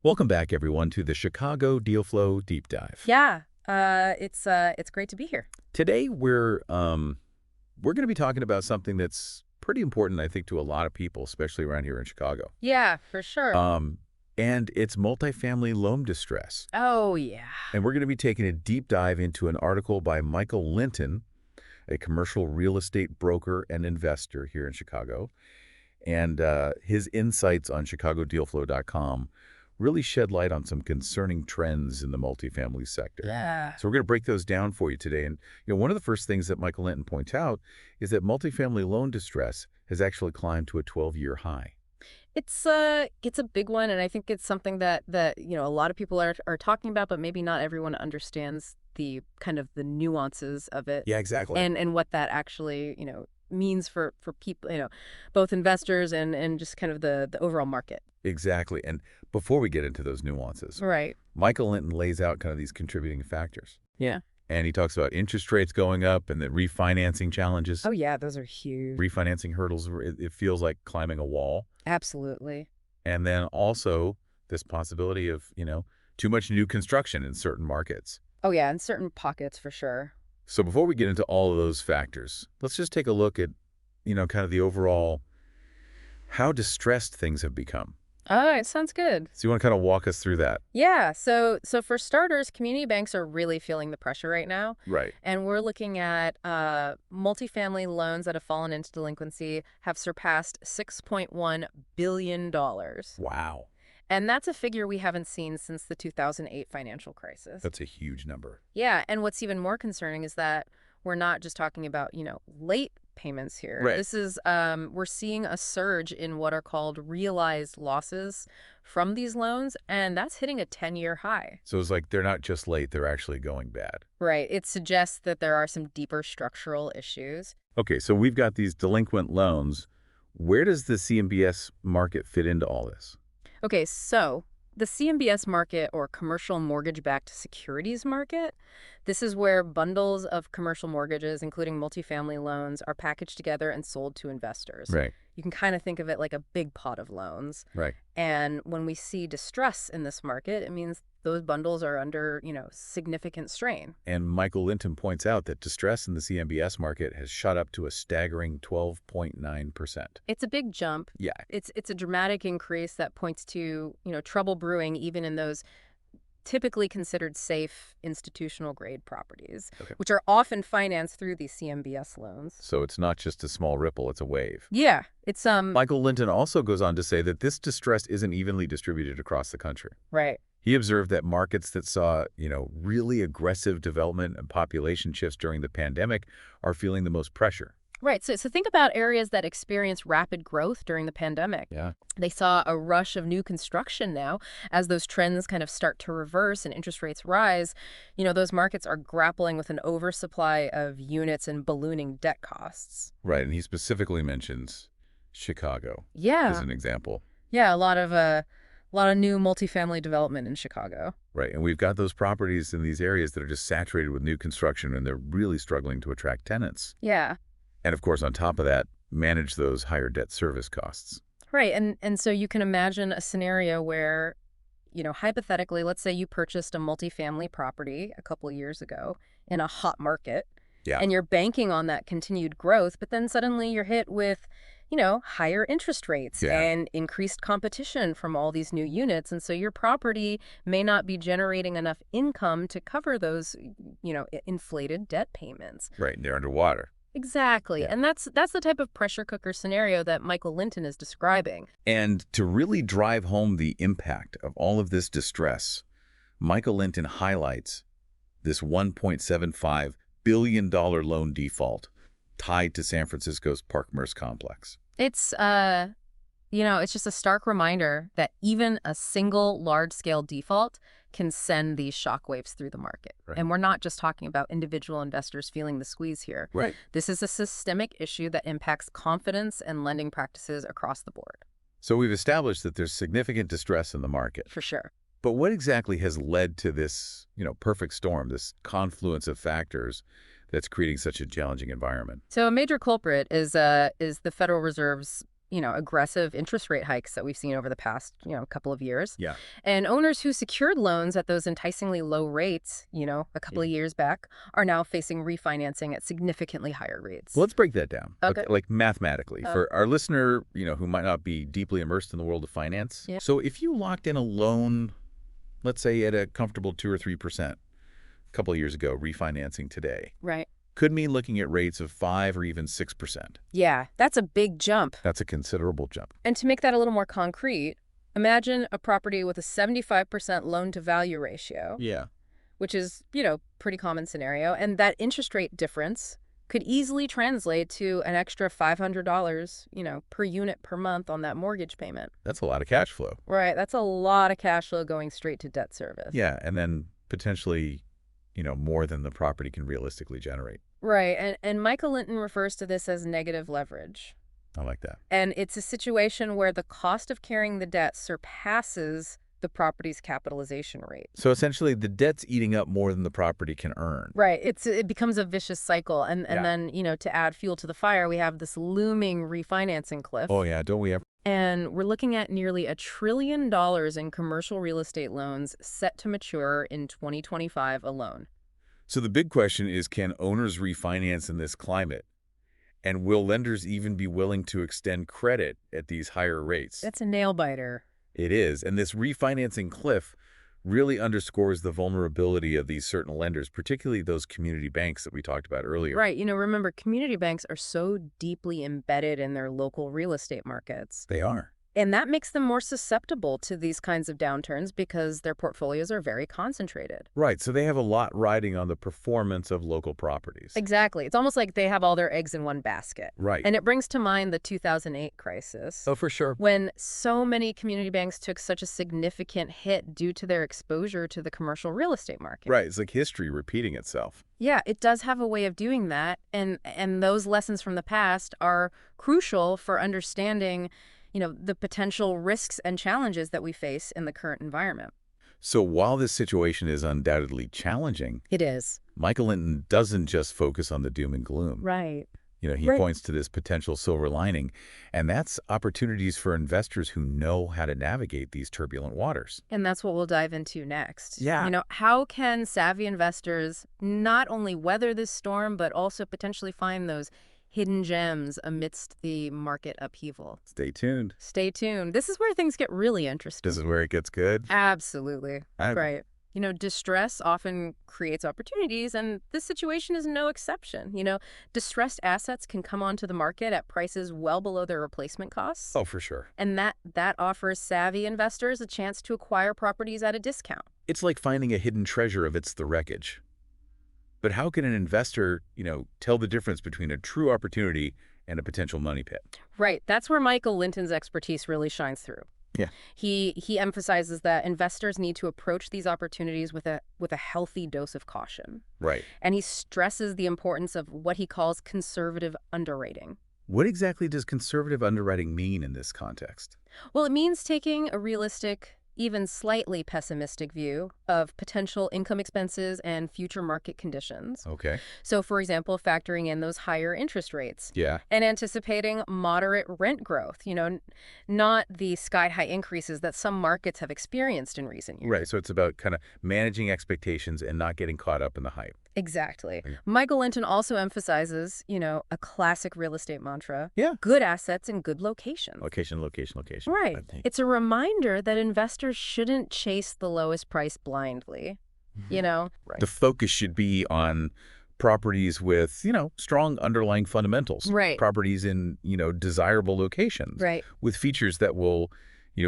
Welcome back, everyone, to the Chicago Deal Flow Deep Dive. Yeah, it's great to be here. Today, we're going to be talking about something that's pretty important, I think, to a lot of people, especially around here in Chicago. Yeah, for sure. Um, and it's multifamily loan distress. Oh, yeah. And we're going to be taking a deep dive into an article by Michael Linton, a commercial real estate broker and investor here in Chicago. And his insights on chicagodealflow.com really shed light on some concerning trends in the multifamily sector. Yeah. So we're going to break those down for you today. And one of the first things that Michael Linton points out is that multifamily loan distress has actually climbed to a 12-year high. It's a big one, and I think it's something that a lot of people are talking about, but maybe not everyone understands the kind of the nuances of it Yeah, exactly. and what that actually, means for people, both investors and just kind of the overall market. Exactly. And before we get into those nuances, Right. Michael Linton lays out kind of these contributing factors. Yeah. And he talks about interest rates going up and the refinancing challenges, Oh, yeah, those are huge. refinancing hurdles. Where it feels like climbing a wall. Absolutely. And then also this possibility of, too much new construction in certain markets. Oh, yeah, in certain pockets for sure. So before we get into all of those factors, let's just take a look at, kind of the overall how distressed things have become. All right, sounds good. So you want to kind of walk us through that? Yeah, so for starters, community banks are really feeling the pressure right now. Right. And we're looking at multifamily loans that have fallen into delinquency have surpassed $6.1 billion. Wow. And that's a figure we haven't seen since the 2008 financial crisis. That's a huge number. Yeah, and what's even more concerning is that we're not just talking about, late payments here. Right. This is, we're seeing a surge in what are called realized losses from these loans, and that's hitting a 10-year high. So it's like they're not just late, they're actually going bad. Right. It suggests that there are some deeper structural issues. Okay, so we've got these delinquent loans. Where does the CMBS market fit into all this? Okay, so the CMBS market, or commercial mortgage-backed securities market, this is where bundles of commercial mortgages, including multifamily loans, are packaged together and sold to investors. Right. You can kind of think of it like a big pot of loans. Right. And when we see distress in this market, it means those bundles are under, significant strain. And Michael Linton points out that distress in the CMBS market has shot up to a staggering 12.9%. It's a big jump. Yeah. It's a dramatic increase that points to, trouble brewing even in those typically considered safe institutional grade properties, Okay. which are often financed through these CMBS loans. So it's not just a small ripple, it's a wave. Yeah, it's Michael Linton also goes on to say that this distress isn't evenly distributed across the country. right. He observed that markets that saw, really aggressive development and population shifts during the pandemic are feeling the most pressure. Right. So think about areas that experienced rapid growth during the pandemic. Yeah. They saw a rush of new construction now as those trends kind of start to reverse and interest rates rise. Those markets are grappling with an oversupply of units and ballooning debt costs. Right, and he specifically mentions Chicago as Yeah. an example. Yeah, a lot of new multifamily development in Chicago. Right, and we've got those properties in these areas that are just saturated with new construction, and they're really struggling to attract tenants. Yeah. And of course, on top of that, manage those higher debt service costs. Right. And so you can imagine a scenario where, hypothetically, let's say you purchased a multifamily property a couple of years ago in a hot market. Yeah. And you're banking on that continued growth, but then suddenly you're hit with, higher interest rates Yeah. and increased competition from all these new units. And so your property may not be generating enough income to cover those, inflated debt payments. Right, and they're underwater. Exactly. Yeah. And that's the type of pressure cooker scenario that Michael Linton is describing. And to really drive home the impact of all of this distress, Michael Linton highlights this $1.75 billion loan default tied to San Francisco's Park Merce complex. It's it's just a stark reminder that even a single large-scale default can send these shockwaves through the market. Right. And we're not just talking about individual investors feeling the squeeze here. Right. This is a systemic issue that impacts confidence and lending practices across the board. So we've established that there's significant distress in the market. For sure. But what exactly has led to this, perfect storm, this confluence of factors that's creating such a challenging environment? So a major culprit is the Federal Reserve's aggressive interest rate hikes that we've seen over the past, couple of years. Yeah. And owners who secured loans at those enticingly low rates, a couple of Mhm. years back, are now facing refinancing at significantly higher rates. Well, let's break that down. Okay. Like mathematically, Uh, for our listener, who might not be deeply immersed in the world of finance. yeah. So if you locked in a loan, let's say at a comfortable 2 or 3% a couple of years ago, refinancing today Right. could mean looking at rates of 5 or even 6%. Yeah, that's a big jump. That's a considerable jump. And to make that a little more concrete, imagine a property with a 75% loan-to-value ratio, Yeah. which is, pretty common scenario, and that interest rate difference could easily translate to an extra $500, per unit per month on that mortgage payment. That's a lot of cash flow. Right, that's a lot of cash flow going straight to debt service. Yeah, and then potentially, more than the property can realistically generate. Right, and Michael Linton refers to this as negative leverage. I like that. And it's a situation where the cost of carrying the debt surpasses the property's capitalization rate. So essentially, the debt's eating up more than the property can earn. Right. It becomes a vicious cycle. And Yeah. then, to add fuel to the fire, we have this looming refinancing cliff. Oh, yeah, don't we ever? And we're looking at nearly $1 trillion in commercial real estate loans set to mature in 2025 alone. So the big question is, can owners refinance in this climate? And will lenders even be willing to extend credit at these higher rates? That's a nail biter. It is. And this refinancing cliff really underscores the vulnerability of these certain lenders, particularly those community banks that we talked about earlier. Right. Remember, community banks are so deeply embedded in their local real estate markets. They are. And that makes them more susceptible to these kinds of downturns because their portfolios are very concentrated. Right. So they have a lot riding on the performance of local properties. Exactly. It's almost like they have all their eggs in one basket. Right. And it brings to mind the 2008 crisis, Oh, for sure. when so many community banks took such a significant hit due to their exposure to the commercial real estate market. Right. It's like history repeating itself. Yeah, it does have a way of doing that. And those lessons from the past are crucial for understanding the potential risks and challenges that we face in the current environment. So while this situation is undoubtedly challenging, It is. Michael Linton doesn't just focus on the doom and gloom. Right. He Right. points to this potential silver lining, and that's opportunities for investors who know how to navigate these turbulent waters. And that's what we'll dive into next. Yeah. How can savvy investors not only weather this storm, but also potentially find those hidden gems amidst the market upheaval? Stay tuned. Stay tuned. This is where things get really interesting. This is where it gets good. Absolutely. I- Right. Distress often creates opportunities, and this situation is no exception. Distressed assets can come onto the market at prices well below their replacement costs. Oh, for sure. And that offers savvy investors a chance to acquire properties at a discount. It's like finding a hidden treasure amidst the wreckage. But how can an investor, tell the difference between a true opportunity and a potential money pit? Right. That's where Michael Linton's expertise really shines through. Yeah. He emphasizes that investors need to approach these opportunities with a healthy dose of caution. Right. And he stresses the importance of what he calls conservative underwriting. What exactly does conservative underwriting mean in this context? Well, it means taking a realistic, even slightly pessimistic view of potential income expenses and future market conditions. Okay. So, for example, factoring in those higher interest rates Yeah. and anticipating moderate rent growth, not the sky-high increases that some markets have experienced in recent years. Right. So it's about kind of managing expectations and not getting caught up in the hype. Exactly. Yeah. Michael Linton also emphasizes, a classic real estate mantra: Yeah. good assets in good locations. Location, location, location. Right. I think. It's a reminder that investors shouldn't chase the lowest price blindly, Right. The focus should be on properties with, strong underlying fundamentals. Right. Properties in, desirable locations. Right. With features that will,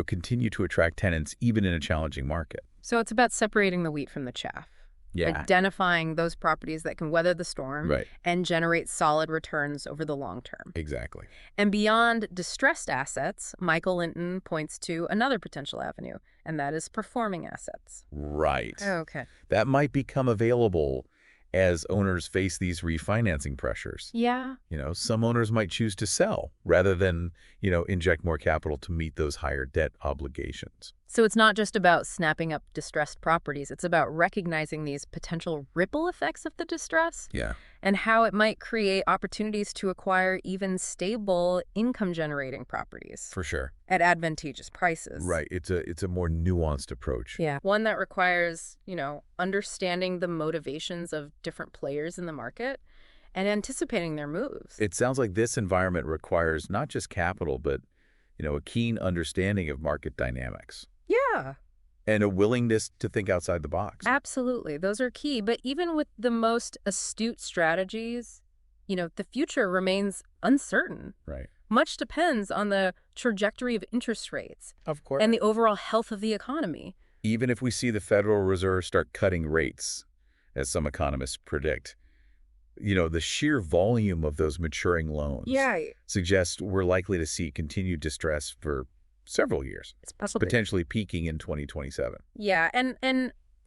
continue to attract tenants even in a challenging market. So it's about separating the wheat from the chaff. Yeah. Identifying those properties that can weather the storm Right. and generate solid returns over the long term. Exactly. And beyond distressed assets, Michael Linton points to another potential avenue, and that is performing assets. Right. Okay. That might become available as owners face these refinancing pressures. Yeah. Some owners might choose to sell rather than, inject more capital to meet those higher debt obligations. So it's not just about snapping up distressed properties. It's about recognizing these potential ripple effects of the distress Yeah. and how it might create opportunities to acquire even stable income-generating properties For sure. at advantageous prices. Right. It's a more nuanced approach. Yeah. One that requires, understanding the motivations of different players in the market and anticipating their moves. It sounds like this environment requires not just capital, but, a keen understanding of market dynamics Yeah, and a willingness to think outside the box. absolutely. Those are key. But even with the most astute strategies, the future remains uncertain. Right. Much depends on the trajectory of interest rates Of course. and the overall health of the economy. Even if we see the Federal Reserve start cutting rates, as some economists predict, the sheer volume of those maturing loans suggests we're likely to see continued distress for several years, It's possible. potentially peaking in 2027. Yeah, and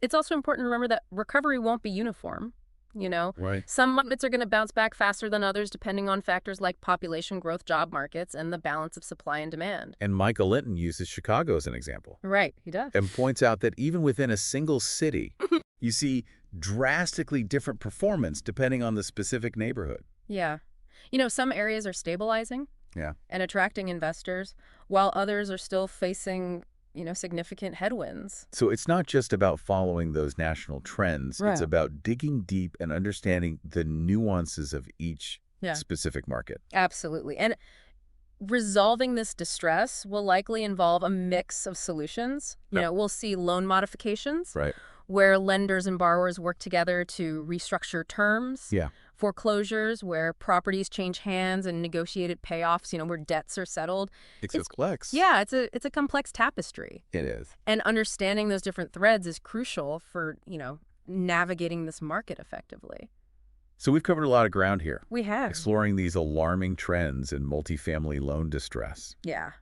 it's also important to remember that recovery won't be uniform. Right. Some markets are going to bounce back faster than others depending on factors like population growth, job markets, and the balance of supply and demand. And Michael Linton uses Chicago as an example Right, he does. and points out that even within a single city, you see drastically different performance depending on the specific neighborhood. Yeah. Some areas are stabilizing Yeah. and attracting investors, while others are still facing, significant headwinds. So it's not just about following those national trends. Right. It's about digging deep and understanding the nuances of each Yeah. specific market. Absolutely. And resolving this distress will likely involve a mix of solutions. Yeah. We'll see loan modifications, Right. where lenders and borrowers work together to restructure terms. Yeah. Foreclosures, where properties change hands, and negotiated payoffs, where debts are settled. It's It's- complex. Yeah, it's a complex tapestry. It is. And understanding those different threads is crucial for, navigating this market effectively. So we've covered a lot of ground here, We have. exploring these alarming trends in multifamily loan distress, Yeah.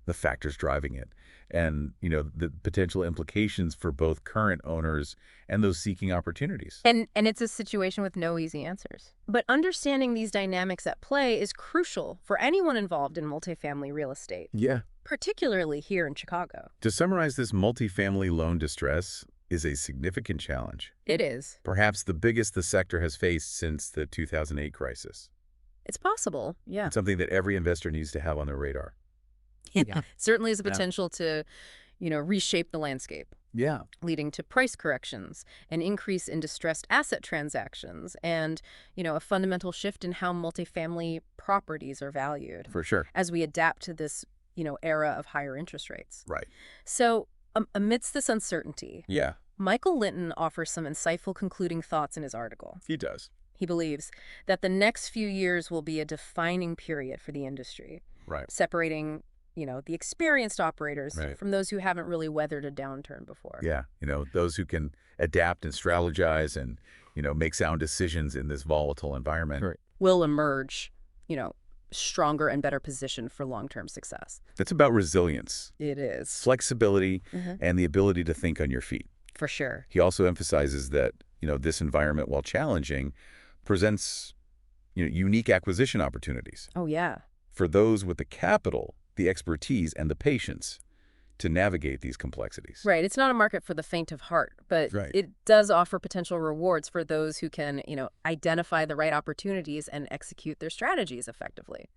the factors driving it, and, the potential implications for both current owners and those seeking opportunities. And it's a situation with no easy answers. But understanding these dynamics at play is crucial for anyone involved in multifamily real estate, Yeah. particularly here in Chicago. To summarize, this multifamily loan distress is a significant challenge, It is. perhaps the biggest the sector has faced since the 2008 crisis. It's possible. Yeah. It's something that every investor needs to have on their radar. Yeah. Certainly has the Yeah. potential to, reshape the landscape, Yeah. leading to price corrections, an increase in distressed asset transactions, and, a fundamental shift in how multifamily properties are valued For sure. as we adapt to this, era of higher interest rates. Right. So, amidst this uncertainty, Yeah, Michael Linton offers some insightful concluding thoughts in his article. he does. He believes that the next few years will be a defining period for the industry, Right. separating, the experienced operators Right. from those who haven't really weathered a downturn before. Yeah. Those who can adapt and strategize and, make sound decisions in this volatile environment. Right. Will emerge, stronger and better positioned for long-term success. It's about resilience, It is. flexibility, Mhm. and the ability to think on your feet. For sure. He also emphasizes that, this environment, while challenging, presents, unique acquisition opportunities Oh, yeah. for those with the capital, the expertise, and the patience to navigate these complexities. Right. It's not a market for the faint of heart, but Right. it does offer potential rewards for those who can, identify the right opportunities and execute their strategies effectively.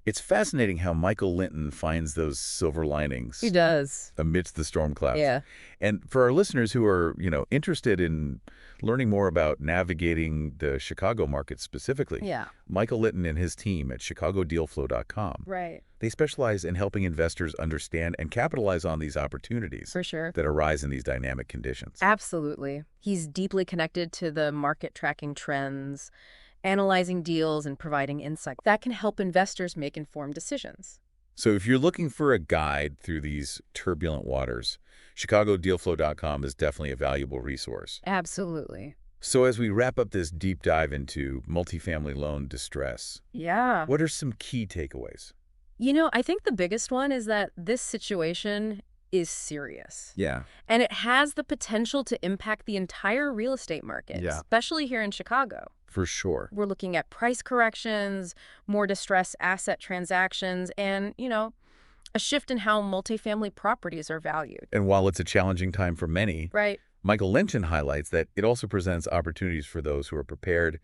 It's fascinating how Michael Linton finds those silver linings He does. amidst the storm clouds. Yeah. And for our listeners who are, interested in learning more about navigating the Chicago market specifically, Yeah. Michael Linton and his team at chicagodealflow.com, Right. they specialize in helping investors understand and capitalize on these opportunities For sure. that arise in these dynamic conditions. Absolutely. He's deeply connected to the market tracking trends, analyzing deals, and providing insight that can help investors make informed decisions. So if you're looking for a guide through these turbulent waters, chicagodealflow.com is definitely a valuable resource. Absolutely. So as we wrap up this deep dive into multifamily loan distress, Yeah. what are some key takeaways? I think the biggest one is that this situation is serious. Yeah. And it has the potential to impact the entire real estate market, Yeah. especially here in Chicago. For sure. We're looking at price corrections, more distressed asset transactions, and, a shift in how multifamily properties are valued. And while it's a challenging time for many, Right. Michael Linton highlights that it also presents opportunities for those who are prepared,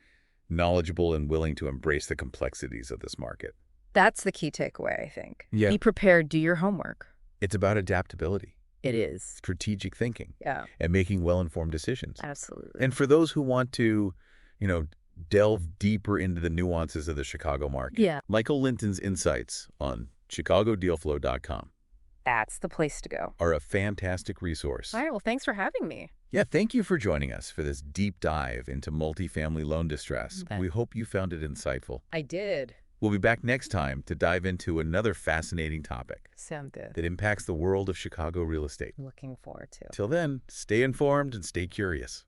knowledgeable and willing to embrace the complexities of this market. That's the key takeaway, I think. Yeah. Be prepared, do your homework. It's about adaptability, It is. strategic thinking, Yeah, and making well-informed decisions. absolutely. And for those who want to, you know, delve deeper into the nuances of the Chicago market, Yeah, Michael Linton's insights on chicagodealflow.com that's the place to go. are a fantastic resource. All right, well, thanks for having me. Yeah, thank you for joining us for this deep dive into multifamily loan distress. Okay. We hope you found it insightful. I did. We'll be back next time to dive into another fascinating topic Sound good. that impacts the world of Chicago real estate. Looking forward to. Till then, stay informed and stay curious.